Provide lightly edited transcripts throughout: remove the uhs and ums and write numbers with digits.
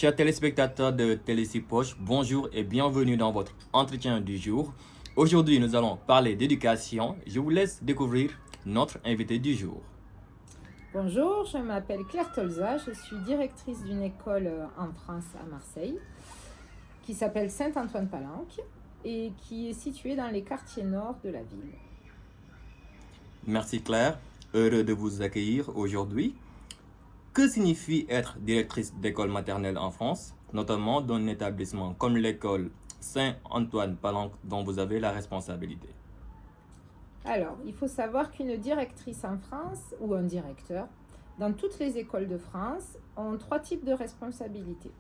Chers téléspectateurs de TLC Poche, bonjour et bienvenue dans votre entretien du jour. Aujourd'hui, nous allons parler d'éducation. Je vous laisse découvrir notre invité du jour. Bonjour, je m'appelle Claire Tolza, je suis directrice d'une école en France à Marseille qui s'appelle Saint-Antoine-Palenque et qui est située dans les quartiers nord de la ville. Merci Claire, heureux de vous accueillir aujourd'hui. Que signifie être directrice d'école maternelle en France, notamment dans un établissement comme l'école Saint-Antoine-Palenque dont vous avez la responsabilité? Alors, il faut savoir qu'une directrice en France ou un directeur, dans toutes les écoles de France, ont trois types de responsabilités.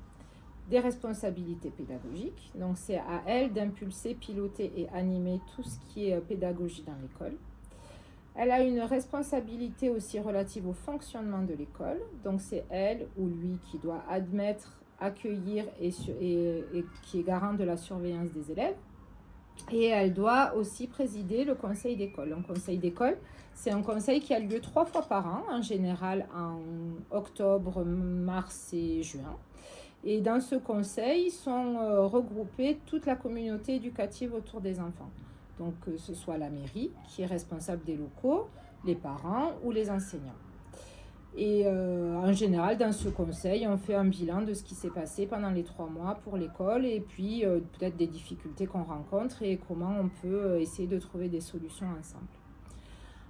Des responsabilités pédagogiques, donc c'est à elle d'impulser, piloter et animer tout ce qui est pédagogie dans l'école. Elle a une responsabilité aussi relative au fonctionnement de l'école, donc c'est elle ou lui qui doit admettre, accueillir et qui est garant de la surveillance des élèves. Et elle doit aussi présider le conseil d'école. Un conseil d'école, c'est un conseil qui a lieu 3 fois par an, en général en octobre, mars et juin. Et dans ce conseil sont regroupées toute la communauté éducative autour des enfants. Donc que ce soit la mairie qui est responsable des locaux, les parents ou les enseignants. Et en général, dans ce conseil, on fait un bilan de ce qui s'est passé pendant les 3 mois pour l'école et puis peut-être des difficultés qu'on rencontre et comment on peut essayer de trouver des solutions ensemble.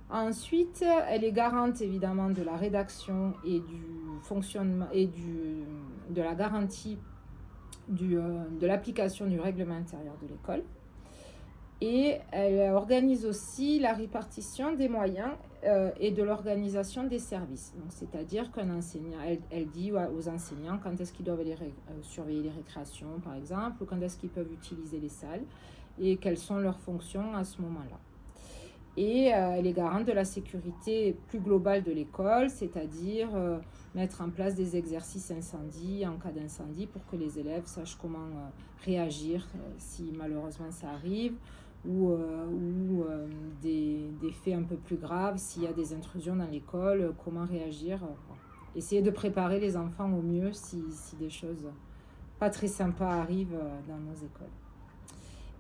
Ensuite, elle est garante évidemment de la rédaction et du fonctionnement et de la garantie de l'application du règlement intérieur de l'école. Et elle organise aussi la répartition des moyens et de l'organisation des services. Donc, c'est-à-dire qu'un enseignant, elle dit aux enseignants quand est-ce qu'ils doivent aller surveiller les récréations, par exemple, ou quand est-ce qu'ils peuvent utiliser les salles, et quelles sont leurs fonctions à ce moment-là. Et elle est garante de la sécurité plus globale de l'école, c'est-à-dire mettre en place des exercices incendie en cas d'incendie pour que les élèves sachent comment réagir si malheureusement ça arrive, ou des faits un peu plus graves, s'il y a des intrusions dans l'école, comment réagir. Essayer de préparer les enfants au mieux si des choses pas très sympas arrivent dans nos écoles.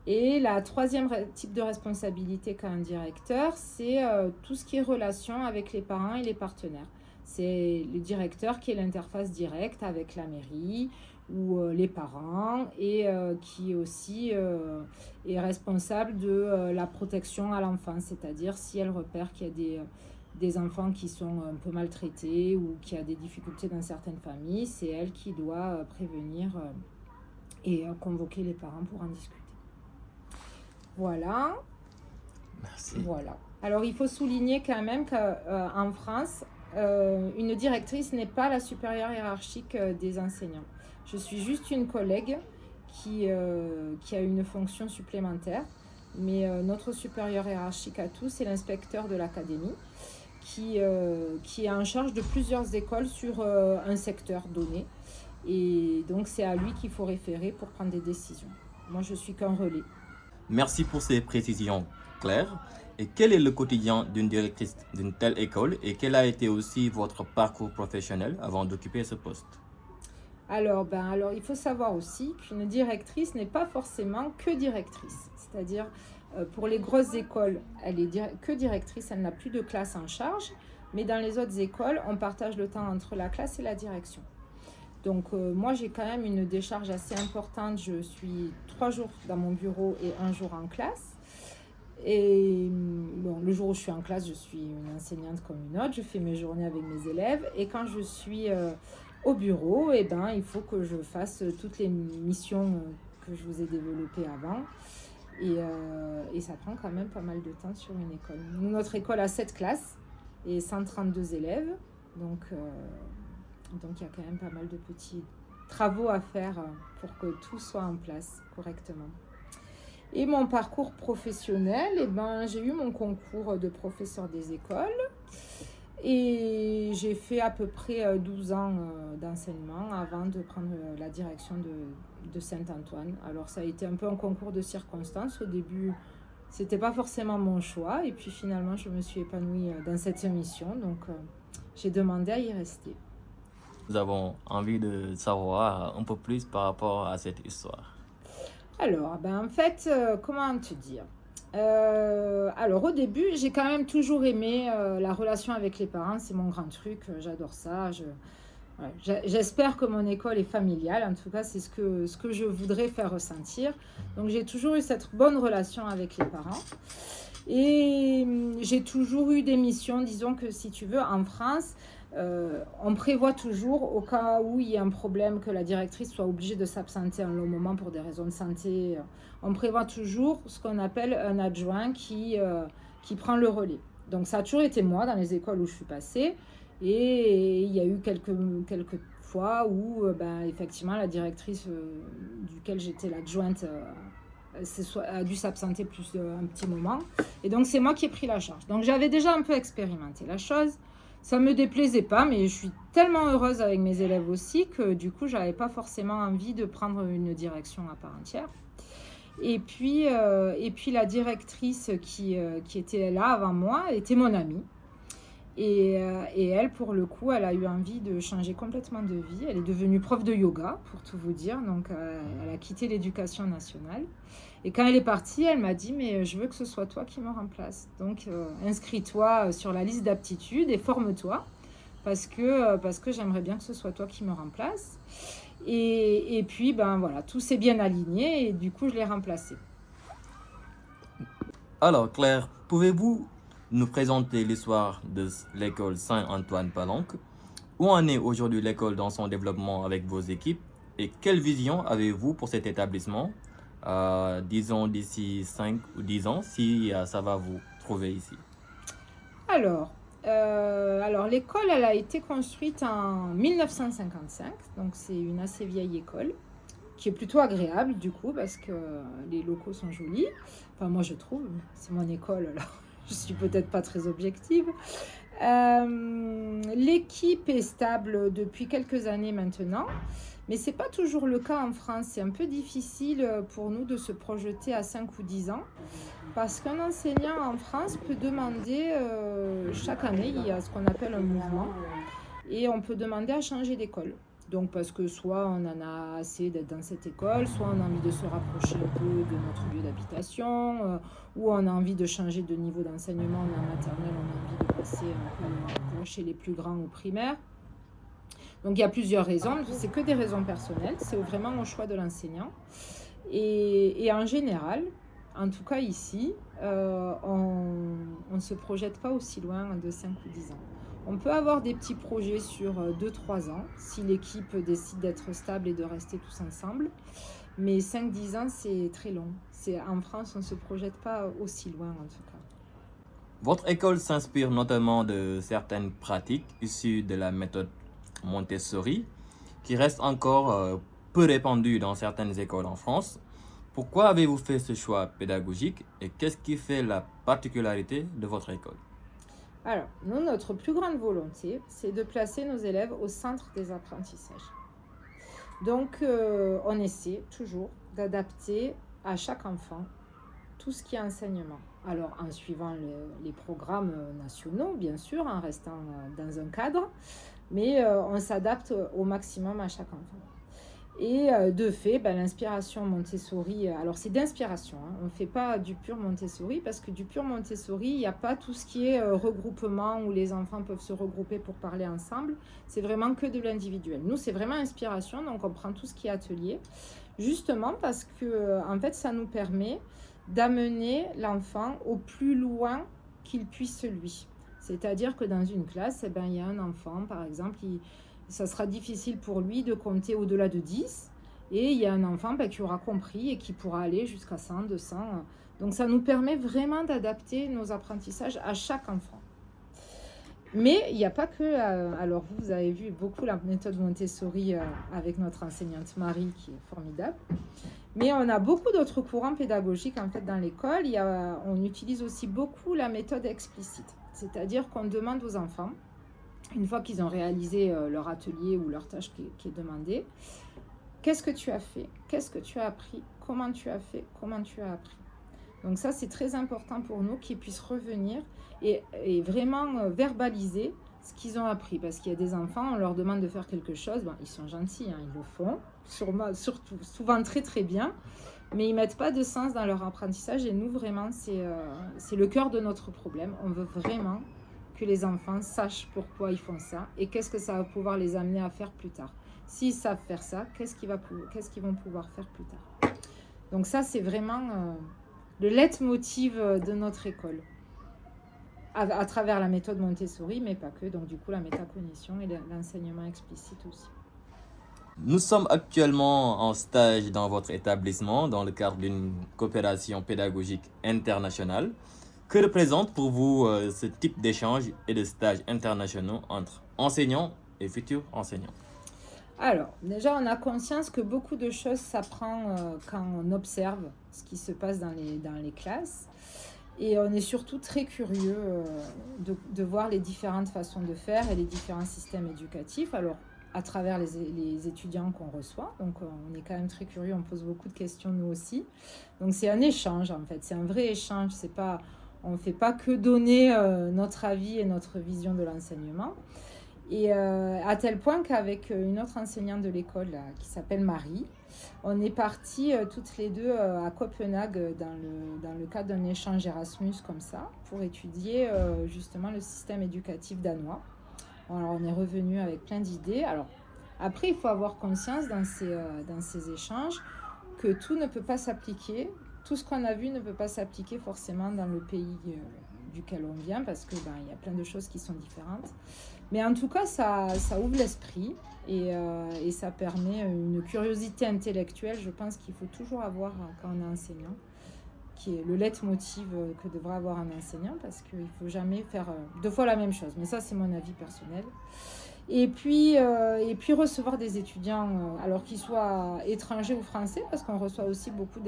Et la troisième type de responsabilité qu'a un directeur, c'est tout ce qui est relation avec les parents et les partenaire. C'est le directeur qui est l'interface directe avec la mairie ou les parents et qui aussi est responsable de la protection à l'enfant, c'est-à-dire si elle repère qu'il y a des enfants qui sont un peu maltraités ou qu'il y a des difficultés dans certaines familles, c'est elle qui doit prévenir et convoquer les parents pour en discuter. Voilà. Merci. Voilà. Alors, il faut souligner quand même qu'en France, une directrice n'est pas la supérieure hiérarchique des enseignants. Je suis juste une collègue qui a une fonction supplémentaire, mais notre supérieur hiérarchique à tous, c'est l'inspecteur de l'académie qui est en charge de plusieurs écoles sur un secteur donné. Et donc, c'est à lui qu'il faut référer pour prendre des décisions. Moi, je suis qu'un relais. Merci pour ces précisions claires. Et quel est le quotidien d'une directrice d'une telle école et quel a été aussi votre parcours professionnel avant d'occuper ce poste? Alors, il faut savoir aussi qu'une directrice n'est pas forcément que directrice. C'est-à-dire, pour les grosses écoles, elle est que directrice, elle n'a plus de classe en charge. Mais dans les autres écoles, on partage le temps entre la classe et la direction. Donc, moi, j'ai quand même une décharge assez importante. Je suis 3 jours dans mon bureau et 1 jour en classe. Et bon, le jour où je suis en classe, je suis une enseignante comme une autre. Je fais mes journées avec mes élèves. Et quand je suis au bureau, il faut que je fasse toutes les missions que je vous ai développées avant. Et ça prend quand même pas mal de temps sur une école. Nous, notre école a 7 classes et 132 élèves. Donc, il y a quand même pas mal de petits travaux à faire pour que tout soit en place correctement. Et mon parcours professionnel, j'ai eu mon concours de professeur des écoles et j'ai fait à peu près 12 ans d'enseignement avant de prendre la direction de Saint-Antoine. Alors ça a été un peu un concours de circonstances. Au début, c'était pas forcément mon choix et puis finalement, je me suis épanouie dans cette mission. Donc, j'ai demandé à y rester. Nous avons envie de savoir un peu plus par rapport à cette histoire. Alors, en fait, comment te dire? Alors, au début, j'ai quand même toujours aimé la relation avec les parents. C'est mon grand truc. J'adore ça. Ouais, j'espère que mon école est familiale. En tout cas, c'est ce que je voudrais faire ressentir. Donc, j'ai toujours eu cette bonne relation avec les parents. Et j'ai toujours eu des missions. Disons que si tu veux, en France, on prévoit toujours, au cas où il y a un problème, que la directrice soit obligée de s'absenter un long moment pour des raisons de santé, on prévoit toujours ce qu'on appelle un adjoint qui prend le relais. Donc ça a toujours été moi dans les écoles où je suis passée. Et il y a eu quelques fois où effectivement la directrice duquel j'étais l'adjointe a dû s'absenter plus un petit moment. Et donc c'est moi qui ai pris la charge. Donc j'avais déjà un peu expérimenté la chose. Ça me déplaisait pas, mais je suis tellement heureuse avec mes élèves aussi que du coup, j'avais pas forcément envie de prendre une direction à part entière. Et puis la directrice qui était là avant moi était mon amie. Et elle, pour le coup, elle a eu envie de changer complètement de vie. Elle est devenue prof de yoga, pour tout vous dire. Donc, elle a quitté l'éducation nationale. Et quand elle est partie, elle m'a dit, mais je veux que ce soit toi qui me remplace. Donc, inscris-toi sur la liste d'aptitudes et forme-toi. Parce que j'aimerais bien que ce soit toi qui me remplace. Et puis, voilà, tout s'est bien aligné. Et du coup, je l'ai remplacée. Alors, Claire, pouvez-vous nous présenter l'histoire de l'école Saint-Antoine-Palenque? Où en est aujourd'hui l'école dans son développement avec vos équipes? Et quelle vision avez-vous pour cet établissement, disons d'ici 5 ou 10 ans, si ça va vous trouver ici? Alors l'école, elle a été construite en 1955, donc c'est une assez vieille école, qui est plutôt agréable du coup, parce que les locaux sont jolis. Enfin, moi je trouve, c'est mon école, alors je suis peut-être pas très objective. L'équipe est stable depuis quelques années maintenant, mais c'est pas toujours le cas en France. C'est un peu difficile pour nous de se projeter à 5 ou 10 ans, parce qu'un enseignant en France peut demander, chaque année, il y a ce qu'on appelle un mouvement, et on peut demander à changer d'école. Donc parce que soit on en a assez d'être dans cette école, soit on a envie de se rapprocher un peu de notre lieu d'habitation, ou on a envie de changer de niveau d'enseignement, on est en maternelle, on a envie de passer un peu chez les plus grands ou primaires. Donc il y a plusieurs raisons, c'est que des raisons personnelles, c'est vraiment au choix de l'enseignant. Et en général, en tout cas ici, on ne se projette pas aussi loin de 5 ou 10 ans. On peut avoir des petits projets sur 2-3 ans, si l'équipe décide d'être stable et de rester tous ensemble. Mais 5-10 ans, c'est très long. En France, on ne se projette pas aussi loin, en tout cas. Votre école s'inspire notamment de certaines pratiques issues de la méthode Montessori, qui reste encore peu répandue dans certaines écoles en France. Pourquoi avez-vous fait ce choix pédagogique et qu'est-ce qui fait la particularité de votre école? Alors, nous, notre plus grande volonté, c'est de placer nos élèves au centre des apprentissages. Donc, on essaie toujours d'adapter à chaque enfant tout ce qui est enseignement. Alors, en suivant les programmes nationaux, bien sûr, en restant dans un cadre, mais on s'adapte au maximum à chaque enfant. Et de fait, l'inspiration Montessori, alors c'est d'inspiration, hein, on ne fait pas du pur Montessori, parce que du pur Montessori, il n'y a pas tout ce qui est regroupement où les enfants peuvent se regrouper pour parler ensemble, c'est vraiment que de l'individuel. Nous, c'est vraiment inspiration, donc on prend tout ce qui est atelier, justement parce que en fait, ça nous permet d'amener l'enfant au plus loin qu'il puisse lui. C'est-à-dire que dans une classe, il y a un enfant, par exemple, ça sera difficile pour lui de compter au-delà de 10. Et il y a un enfant qui aura compris et qui pourra aller jusqu'à 100, 200. Donc ça nous permet vraiment d'adapter nos apprentissages à chaque enfant. Mais il n'y a pas que... alors vous avez vu beaucoup la méthode Montessori avec notre enseignante Marie qui est formidable. Mais on a beaucoup d'autres courants pédagogiques en fait dans l'école. On utilise aussi beaucoup la méthode explicite. C'est-à-dire qu'on demande aux enfants, une fois qu'ils ont réalisé leur atelier ou leur tâche qui est demandée, qu'est-ce que tu as fait? Qu'est-ce que tu as appris? Comment tu as fait? Comment tu as appris? Donc ça, c'est très important pour nous qu'ils puissent revenir et vraiment verbaliser ce qu'ils ont appris. Parce qu'il y a des enfants, on leur demande de faire quelque chose, ils sont gentils, hein, ils le font, surtout, souvent très très bien, mais ils ne mettent pas de sens dans leur apprentissage. Et nous, vraiment, c'est le cœur de notre problème. On veut vraiment que les enfants sachent pourquoi ils font ça et qu'est-ce que ça va pouvoir les amener à faire plus tard. S'ils savent faire ça, qu'est-ce qu'ils vont pouvoir faire plus tard. Donc ça, c'est vraiment le leitmotiv de notre école, à travers la méthode Montessori, mais pas que. Donc du coup, la métacognition et l'enseignement explicite aussi. Nous sommes actuellement en stage dans votre établissement dans le cadre d'une coopération pédagogique internationale. Que représente pour vous ce type d'échange et de stages internationaux entre enseignants et futurs enseignants? Alors, déjà, on a conscience que beaucoup de choses s'apprend quand on observe ce qui se passe dans les classes. Et on est surtout très curieux de voir les différentes façons de faire et les différents systèmes éducatifs. Alors, à travers les étudiants qu'on reçoit. Donc, on est quand même très curieux, on pose beaucoup de questions nous aussi. Donc, c'est un échange, en fait. C'est un vrai échange. On ne fait pas que donner notre avis et notre vision de l'enseignement. Et à tel point qu'avec une autre enseignante de l'école qui s'appelle Marie, on est partis toutes les deux à Copenhague dans le cadre d'un échange Erasmus comme ça, pour étudier justement le système éducatif danois. Alors on est revenu avec plein d'idées. Alors après, il faut avoir conscience dans ces échanges que tout ne peut pas s'appliquer. Tout ce qu'on a vu ne peut pas s'appliquer forcément dans le pays duquel on vient, parce que il y a plein de choses qui sont différentes. Mais en tout cas, ça ouvre l'esprit et ça permet une curiosité intellectuelle, je pense qu'il faut toujours avoir quand on est enseignant, qui est le leitmotiv que devrait avoir un enseignant, parce qu'il ne faut jamais faire deux fois la même chose. Mais ça, c'est mon avis personnel. Et puis recevoir des étudiants, alors qu'ils soient étrangers ou français, parce qu'on reçoit aussi beaucoup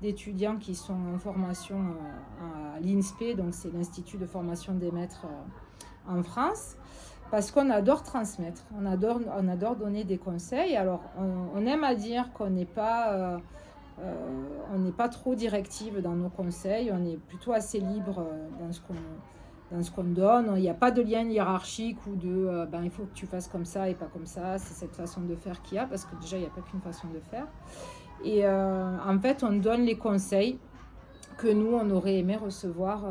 d'étudiants qui sont en formation à l'INSPE, donc c'est l'Institut de formation des maîtres en France, parce qu'on adore transmettre, on adore donner des conseils. Alors on aime à dire qu'on n'est pas trop directive dans nos conseils, on est plutôt assez libre dans ce qu'on donne. Il n'y a pas de lien hiérarchique ou de il faut que tu fasses comme ça et pas comme ça. C'est cette façon de faire qu'il y a, parce que déjà il n'y a pas qu'une façon de faire. Et en fait, on donne les conseils que nous, on aurait aimé recevoir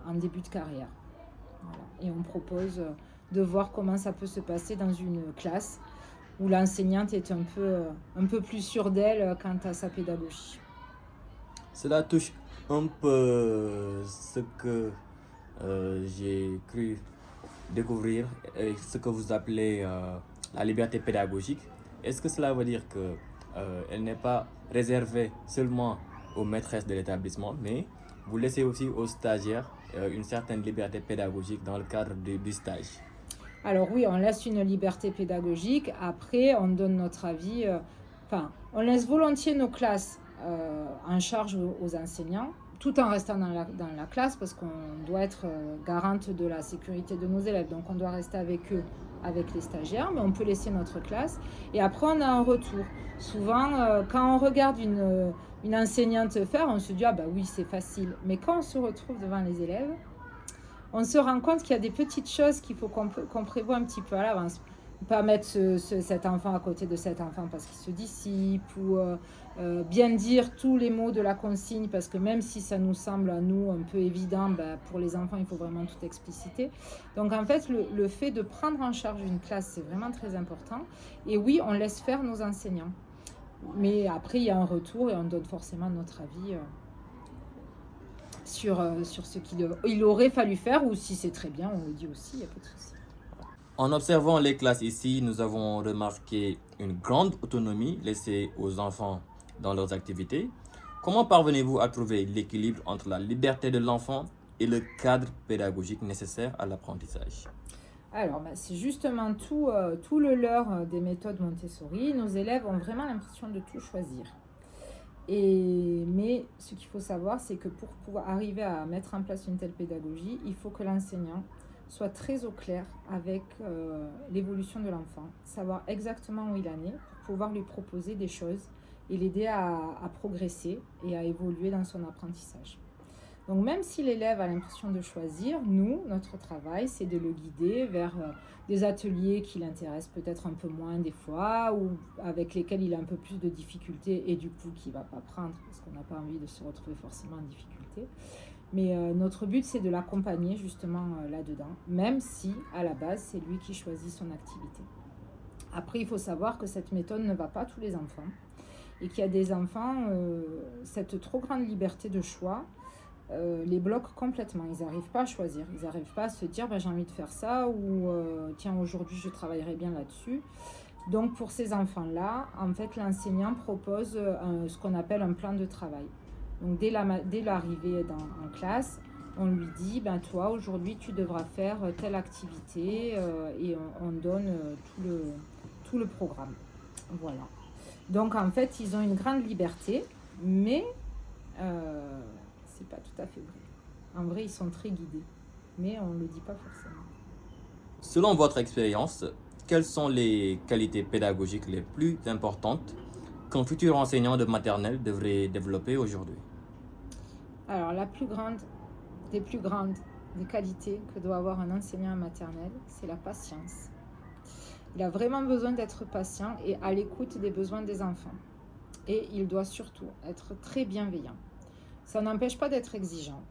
en début de carrière. Voilà. Et on propose de voir comment ça peut se passer dans une classe où l'enseignante est un peu plus sûre d'elle quant à sa pédagogie. Cela touche un peu ce que j'ai cru découvrir, ce que vous appelez la liberté pédagogique. Est-ce que cela veut dire qu'elle n'est pas réservée seulement aux maîtresses de l'établissement, mais vous laissez aussi aux stagiaires une certaine liberté pédagogique dans le cadre du stage? Alors oui, on laisse une liberté pédagogique. Après, on donne notre avis. On laisse volontiers nos classes en charge aux enseignants, tout en restant dans la classe, parce qu'on doit être garante de la sécurité de nos élèves. Donc on doit rester avec eux, avec les stagiaires, mais on peut laisser notre classe. Et après, on a un retour. Souvent, quand on regarde une enseignante faire, on se dit « Ah bah oui, c'est facile ». Mais quand on se retrouve devant les élèves, on se rend compte qu'il y a des petites choses qu'il faut qu'on prévoit un petit peu à l'avance. Pas mettre cet enfant à côté de cet enfant parce qu'il se dissipe, ou bien dire tous les mots de la consigne, parce que même si ça nous semble à nous un peu évident, pour les enfants, il faut vraiment tout expliciter. Donc en fait, le fait de prendre en charge une classe, c'est vraiment très important. Et oui, on laisse faire nos enseignants. Mais après, il y a un retour et on donne forcément notre avis sur ce qu'il aurait fallu faire, ou si c'est très bien, on le dit aussi, il n'y a pas de souci. En observant les classes ici, nous avons remarqué une grande autonomie laissée aux enfants dans leurs activités. Comment parvenez-vous à trouver l'équilibre entre la liberté de l'enfant et le cadre pédagogique nécessaire à l'apprentissage? Alors, c'est justement tout le leurre des méthodes Montessori. Nos élèves ont vraiment l'impression de tout choisir. Mais ce qu'il faut savoir, c'est que pour pouvoir arriver à mettre en place une telle pédagogie, il faut que l'enseignant soit très au clair avec l'évolution de l'enfant, savoir exactement où il en est pour pouvoir lui proposer des choses et l'aider à progresser et à évoluer dans son apprentissage. Donc même si l'élève a l'impression de choisir, nous, notre travail, c'est de le guider vers des ateliers qui l'intéressent peut-être un peu moins des fois, ou avec lesquels il a un peu plus de difficultés et du coup qu'il ne va pas prendre, parce qu'on n'a pas envie de se retrouver forcément en difficulté. Mais notre but, c'est de l'accompagner justement là-dedans, même si à la base, c'est lui qui choisit son activité. Après, il faut savoir que cette méthode ne va pas à tous les enfants et qu'il y a des enfants, cette trop grande liberté de choix les bloque complètement. Ils n'arrivent pas à choisir, ils n'arrivent pas à se dire j'ai envie de faire ça ou tiens, aujourd'hui je travaillerai bien là-dessus. Donc pour ces enfants-là, en fait, l'enseignant propose ce qu'on appelle un plan de travail. Donc dès l'arrivée en classe, on lui dit toi aujourd'hui tu devras faire telle activité et on donne tout le programme. Voilà. Donc en fait, ils ont une grande liberté, mais c'est pas tout à fait vrai. En vrai, ils sont très guidés, mais on ne le dit pas forcément. Selon votre expérience, quelles sont les qualités pédagogiques les plus importantes qu'un futur enseignant de maternelle devrait développer aujourd'hui? Alors, la plus grande des qualités que doit avoir un enseignant en maternelle, c'est la patience. Il a vraiment besoin d'être patient et à l'écoute des besoins des enfants. Et il doit surtout être très bienveillant. Ça n'empêche pas d'être exigeant,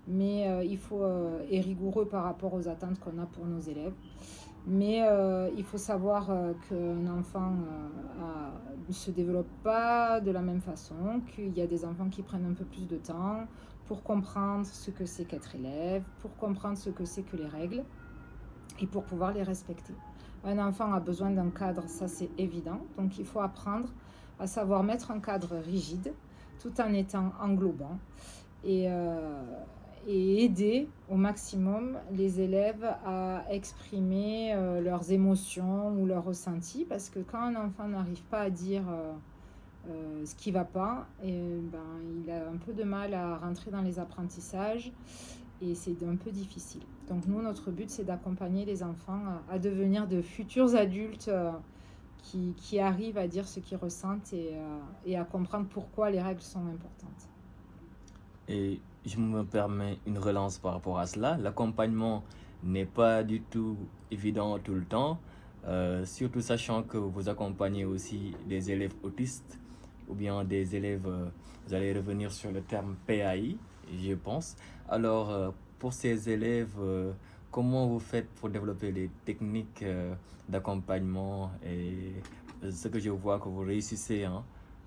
mais il faut et rigoureux par rapport aux attentes qu'on a pour nos élèves. Mais il faut savoir qu'un enfant ne se développe pas de la même façon, qu'il y a des enfants qui prennent un peu plus de temps pour comprendre ce que c'est qu'être élève, pour comprendre ce que c'est que les règles et pour pouvoir les respecter. Un enfant a besoin d'un cadre, ça c'est évident, donc il faut apprendre à savoir mettre un cadre rigide tout en étant englobant et aider au maximum les élèves à exprimer leurs émotions ou leurs ressentis, parce que quand un enfant n'arrive pas à dire ce qui ne va pas, il a un peu de mal à rentrer dans les apprentissages et c'est un peu difficile. Donc nous, notre but, c'est d'accompagner les enfants à devenir de futurs adultes qui arrivent à dire ce qu'ils ressentent et à comprendre pourquoi les règles sont importantes. Et je me permets une relance par rapport à cela. L'accompagnement n'est pas du tout évident tout le temps, surtout sachant que vous accompagnez aussi des élèves autistes ou bien des élèves, vous allez revenir sur le terme PAI, je pense. Alors, pour ces élèves, comment vous faites pour développer les techniques d'accompagnement et ce que je vois que vous réussissez, hein?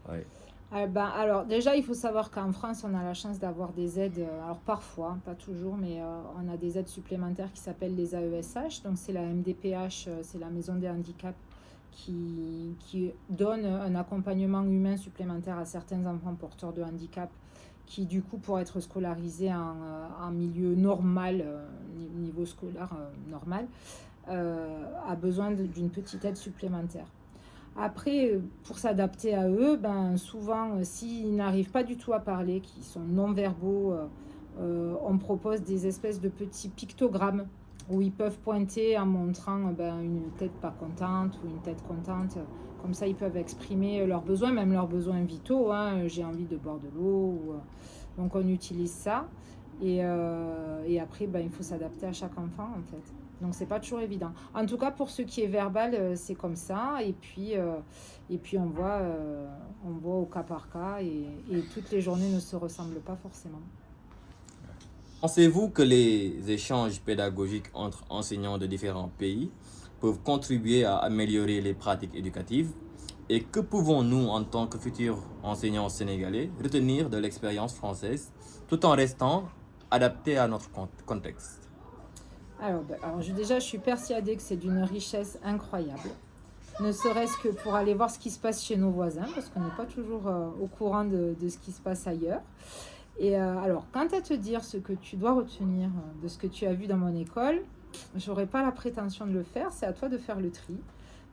Ouais. Alors déjà, il faut savoir qu'en France, on a la chance d'avoir des aides, alors parfois, pas toujours, mais on a des aides supplémentaires qui s'appellent les AESH, donc c'est la MDPH, c'est la Maison des handicaps, qui donne un accompagnement humain supplémentaire à certains enfants porteurs de handicap qui du coup pour être scolarisés en milieu normal, niveau scolaire normal, a besoin d'une petite aide supplémentaire. Après, pour s'adapter à eux, souvent, s'ils n'arrivent pas du tout à parler, qu'ils sont non-verbaux, on propose des espèces de petits pictogrammes où ils peuvent pointer en montrant une tête pas contente ou une tête contente. Comme ça, ils peuvent exprimer leurs besoins, même leurs besoins vitaux. J'ai envie de boire de l'eau. Donc, on utilise ça. Et après, il faut s'adapter à chaque enfant, en fait. Donc, c'est pas toujours évident. En tout cas, pour ce qui est verbal, c'est comme ça. Et puis on voit au cas par cas. Et toutes les journées ne se ressemblent pas forcément. Pensez-vous que les échanges pédagogiques entre enseignants de différents pays peuvent contribuer à améliorer les pratiques éducatives? Et que pouvons-nous, en tant que futurs enseignants sénégalais, retenir de l'expérience française tout en restant adaptés à notre contexte? Alors, déjà, je suis persuadée que c'est d'une richesse incroyable. Ne serait-ce que pour aller voir ce qui se passe chez nos voisins, parce qu'on n'est pas toujours au courant de ce qui se passe ailleurs. Et alors, quant à te dire ce que tu dois retenir de ce que tu as vu dans mon école, j'aurais pas la prétention de le faire, c'est à toi de faire le tri.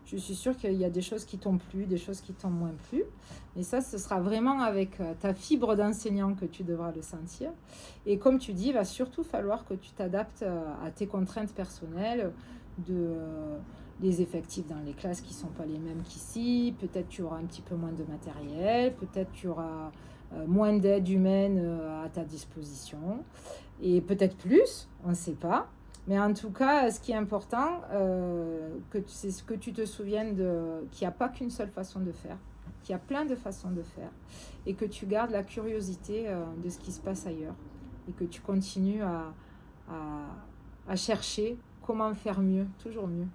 Je suis sûre qu'il y a des choses qui t'ont plu, des choses qui t'ont moins plu. Mais ça, ce sera vraiment avec ta fibre d'enseignant que tu devras le sentir. Et comme tu dis, il va surtout falloir que tu t'adaptes à tes contraintes personnelles, les effectifs dans les classes qui ne sont pas les mêmes qu'ici. Peut-être tu auras un petit peu moins de matériel, peut-être tu auras moins d'aide humaine à ta disposition, et peut-être plus, on ne sait pas. Mais en tout cas, ce qui est important, c'est ce que tu te souviennes qu'il n'y a pas qu'une seule façon de faire, qu'il y a plein de façons de faire, et que tu gardes la curiosité de ce qui se passe ailleurs, et que tu continues à chercher comment faire mieux, toujours mieux.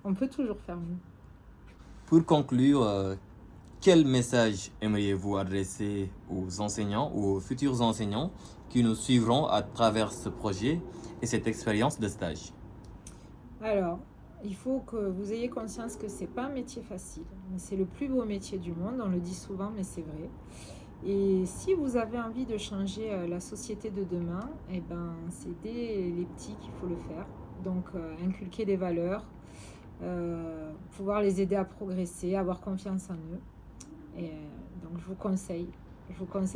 On peut toujours faire mieux. Pour conclure, quel message aimeriez-vous adresser aux enseignants ou aux futurs enseignants qui nous suivront à travers ce projet et cette expérience de stage? Alors, il faut que vous ayez conscience que c'est pas un métier facile, mais c'est le plus beau métier du monde, on le dit souvent, mais c'est vrai. Et si vous avez envie de changer la société de demain, eh ben, c'est dès les petits qu'il faut le faire. Donc, inculquer des valeurs, pouvoir les aider à progresser, avoir confiance en eux. Et donc, je vous conseille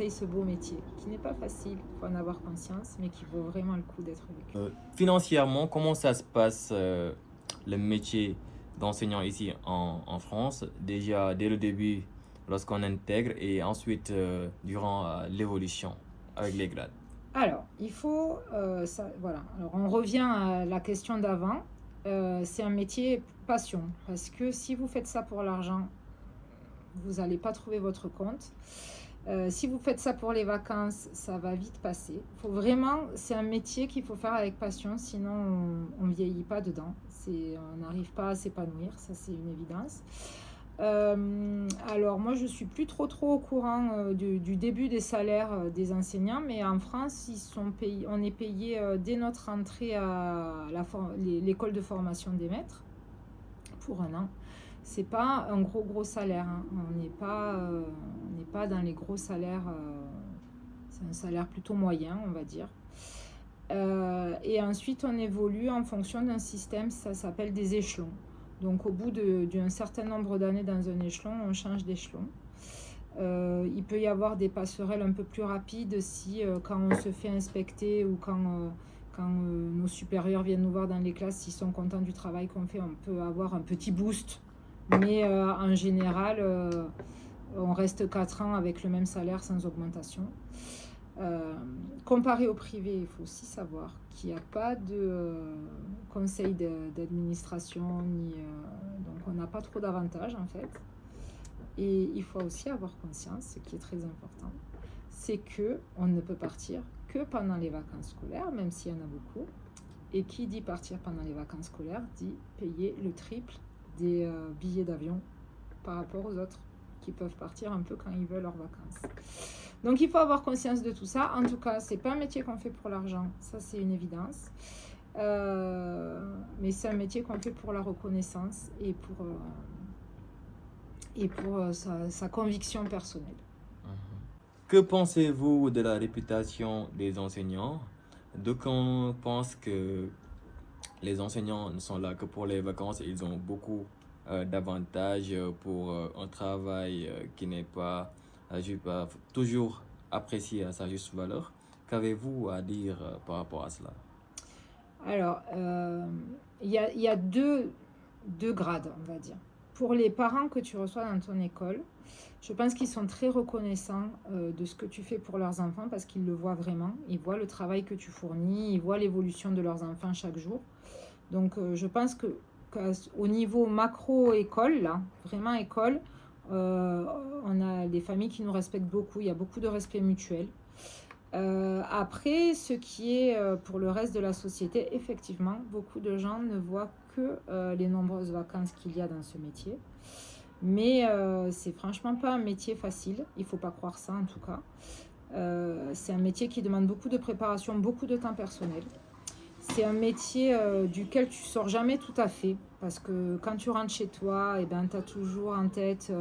ce beau métier, qui n'est pas facile, il faut en avoir conscience, mais qui vaut vraiment le coup d'être vécu. Financièrement, comment ça se passe le métier d'enseignant ici en France, déjà dès le début lorsqu'on intègre et ensuite durant l'évolution avec les grades? Alors, il faut, voilà. Alors, on revient à la question d'avant. C'est un métier passion, parce que si vous faites ça pour l'argent, vous n'allez pas trouver votre compte. Si vous faites ça pour les vacances, ça va vite passer. Faut vraiment, c'est un métier qu'il faut faire avec passion, sinon on ne vieillit pas dedans. On n'arrive pas à s'épanouir, ça c'est une évidence. Alors moi je suis plus trop au courant du début des salaires des enseignants, mais en France on est payé dès notre entrée à l'école de formation des maîtres pour un an. C'est pas un gros salaire, hein. On n'est pas dans les gros salaires, c'est un salaire plutôt moyen, on va dire. Et ensuite on évolue en fonction d'un système, ça s'appelle des échelons. Donc au bout d'un certain nombre d'années dans un échelon, on change d'échelon. Il peut y avoir des passerelles un peu plus rapides si quand on se fait inspecter ou quand nos supérieurs viennent nous voir dans les classes, s'ils sont contents du travail qu'on fait, on peut avoir un petit boost. Mais en général, on reste 4 ans avec le même salaire sans augmentation. Comparé au privé, il faut aussi savoir qu'il n'y a pas de conseil d'administration, donc on n'a pas trop d'avantages en fait. Et il faut aussi avoir conscience, ce qui est très important, c'est qu'on ne peut partir que pendant les vacances scolaires, même s'il y en a beaucoup. Et qui dit partir pendant les vacances scolaires dit payer le triple des billets d'avion par rapport aux autres qui peuvent partir un peu quand ils veulent leurs vacances. Donc il faut avoir conscience de tout ça. En tout cas, c'est pas un métier qu'on fait pour l'argent, ça c'est une évidence. Mais c'est un métier qu'on fait pour la reconnaissance et pour sa conviction personnelle. Que pensez-vous de la réputation des enseignants? D'aucuns pensent que les enseignants ne sont là que pour les vacances et ils ont beaucoup d'avantages pour un travail qui n'est pas toujours apprécié à sa juste valeur. Qu'avez-vous à dire par rapport à cela? Alors, il y a deux grades, on va dire. Pour les parents que tu reçois dans ton école, je pense qu'ils sont très reconnaissants de ce que tu fais pour leurs enfants parce qu'ils le voient vraiment. Ils voient le travail que tu fournis, ils voient l'évolution de leurs enfants chaque jour. Donc, je pense qu'au niveau macro-école, là, vraiment école, on a des familles qui nous respectent beaucoup. Il y a beaucoup de respect mutuel. Après, ce qui est pour le reste de la société, effectivement, beaucoup de gens ne voient que les nombreuses vacances qu'il y a dans ce métier. Mais c'est franchement pas un métier facile, il ne faut pas croire ça en tout cas. C'est un métier qui demande beaucoup de préparation, beaucoup de temps personnel. C'est un métier duquel tu sors jamais tout à fait, parce que quand tu rentres chez toi, eh ben, tu as toujours en tête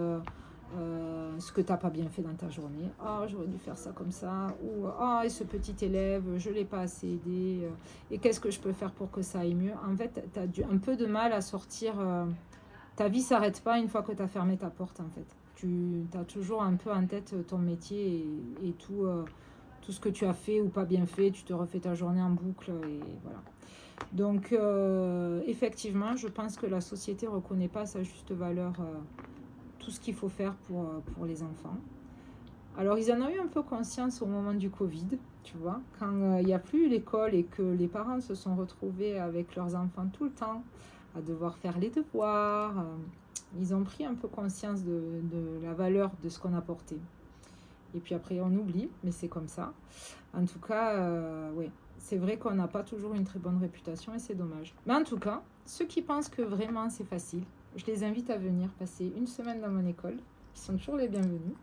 ce que tu n'as pas bien fait dans ta journée. « Ah, j'aurais dû faire ça comme ça » ou « Ah, et ce petit élève, je ne l'ai pas assez aidé. Et qu'est-ce que je peux faire pour que ça aille mieux ?» En fait, tu as un peu de mal à sortir. Ta vie ne s'arrête pas une fois que tu as fermé ta porte, en fait. Tu as toujours un peu en tête ton métier et tout ce que tu as fait ou pas bien fait. Tu te refais ta journée en boucle et voilà. Donc, effectivement, je pense que la société ne reconnaît pas à sa juste valeur tout ce qu'il faut faire pour les enfants. Alors, ils en ont eu un peu conscience au moment du Covid, tu vois, quand il n'y a plus l'école et que les parents se sont retrouvés avec leurs enfants tout le temps à devoir faire les devoirs. Ils ont pris un peu conscience de la valeur de ce qu'on apportait. Et puis après, on oublie, mais c'est comme ça. En tout cas, oui, c'est vrai qu'on n'a pas toujours une très bonne réputation et c'est dommage. Mais en tout cas, ceux qui pensent que vraiment c'est facile, je les invite à venir passer une semaine dans mon école. Ils sont toujours les bienvenus.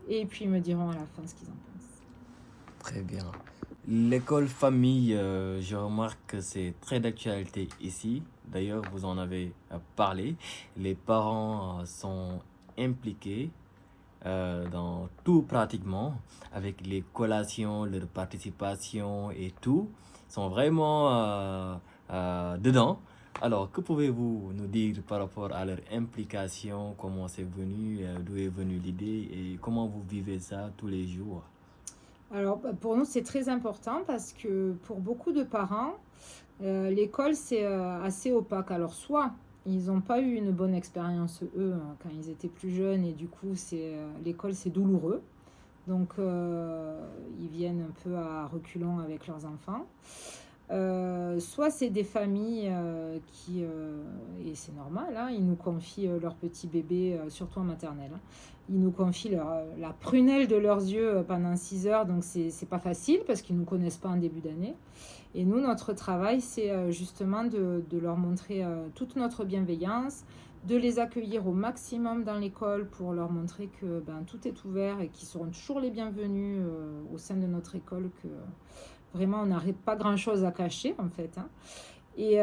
Et puis ils me diront à la fin ce qu'ils en pensent. Très bien. L'école famille, je remarque que c'est très d'actualité ici. D'ailleurs, vous en avez parlé. Les parents sont impliqués dans tout pratiquement, avec les collations, leur participation et tout. Ils sont vraiment dedans. Alors, que pouvez-vous nous dire par rapport à leur implication, comment c'est venu, d'où est venue l'idée et comment vous vivez ça tous les jours? Alors pour nous c'est très important parce que pour beaucoup de parents, l'école c'est assez opaque. Alors soit ils n'ont pas eu une bonne expérience eux quand ils étaient plus jeunes et du coup l'école c'est douloureux. Donc ils viennent un peu à reculons avec leurs enfants. Soit c'est des familles qui, et c'est normal, hein, ils nous confient leur petit bébé, surtout en maternelle, hein. Ils nous confient la prunelle de leurs yeux pendant 6 heures, donc c'est pas facile parce qu'ils ne nous connaissent pas en début d'année. Et nous, notre travail, c'est justement de leur montrer toute notre bienveillance, de les accueillir au maximum dans l'école pour leur montrer que tout est ouvert et qu'ils seront toujours les bienvenus au sein de notre école, que vraiment on n'arrête pas grand-chose à cacher en fait, hein. Et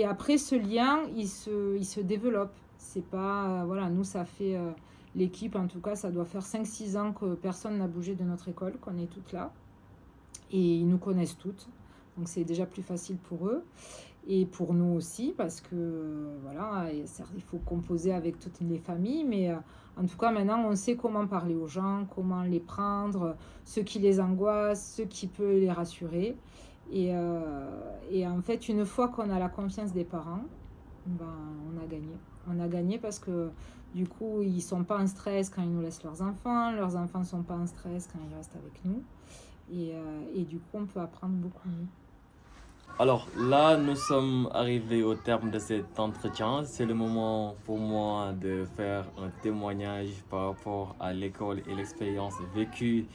après ce lien, il se développe. C'est pas, voilà, nous ça fait, l'équipe en tout cas, ça doit faire 5-6 ans que personne n'a bougé de notre école, qu'on est toutes là. Et ils nous connaissent toutes. Donc c'est déjà plus facile pour eux. Et pour nous aussi, parce que voilà, certes, il faut composer avec toutes les familles, mais en tout cas maintenant on sait comment parler aux gens, comment les prendre, ce qui les angoisse, ce qui peut les rassurer. Et en fait, une fois qu'on a la confiance des parents, on a gagné. On a gagné parce que du coup, ils ne sont pas en stress quand ils nous laissent leurs enfants ne sont pas en stress quand ils restent avec nous. Et du coup, on peut apprendre beaucoup mieux. Alors là, nous sommes arrivés au terme de cet entretien. C'est le moment pour moi de faire un témoignage par rapport à l'école et l'expérience vécue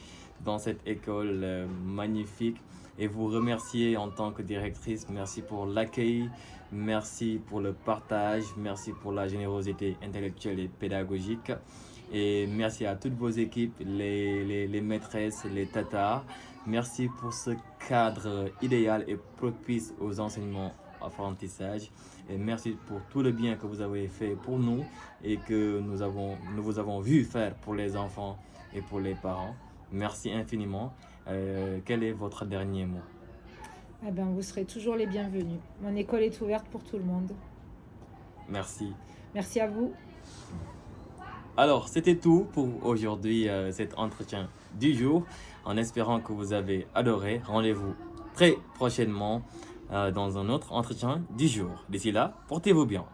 dans cette école magnifique. Et vous remercier en tant que directrice. Merci pour l'accueil, merci pour le partage, merci pour la générosité intellectuelle et pédagogique. Et merci à toutes vos équipes, les maîtresses, les tatas. Merci pour ce cadre idéal et propice aux enseignements apprentissage. Et merci pour tout le bien que vous avez fait pour nous et que nous vous avons vu faire pour les enfants et pour les parents. Merci infiniment. Quel est votre dernier mot? Eh ben, vous serez toujours les bienvenus. Mon école est ouverte pour tout le monde. Merci. Merci à vous. Alors, c'était tout pour aujourd'hui, cet entretien du jour. En espérant que vous avez adoré, rendez-vous très prochainement dans un autre entretien du jour. D'ici là, portez-vous bien.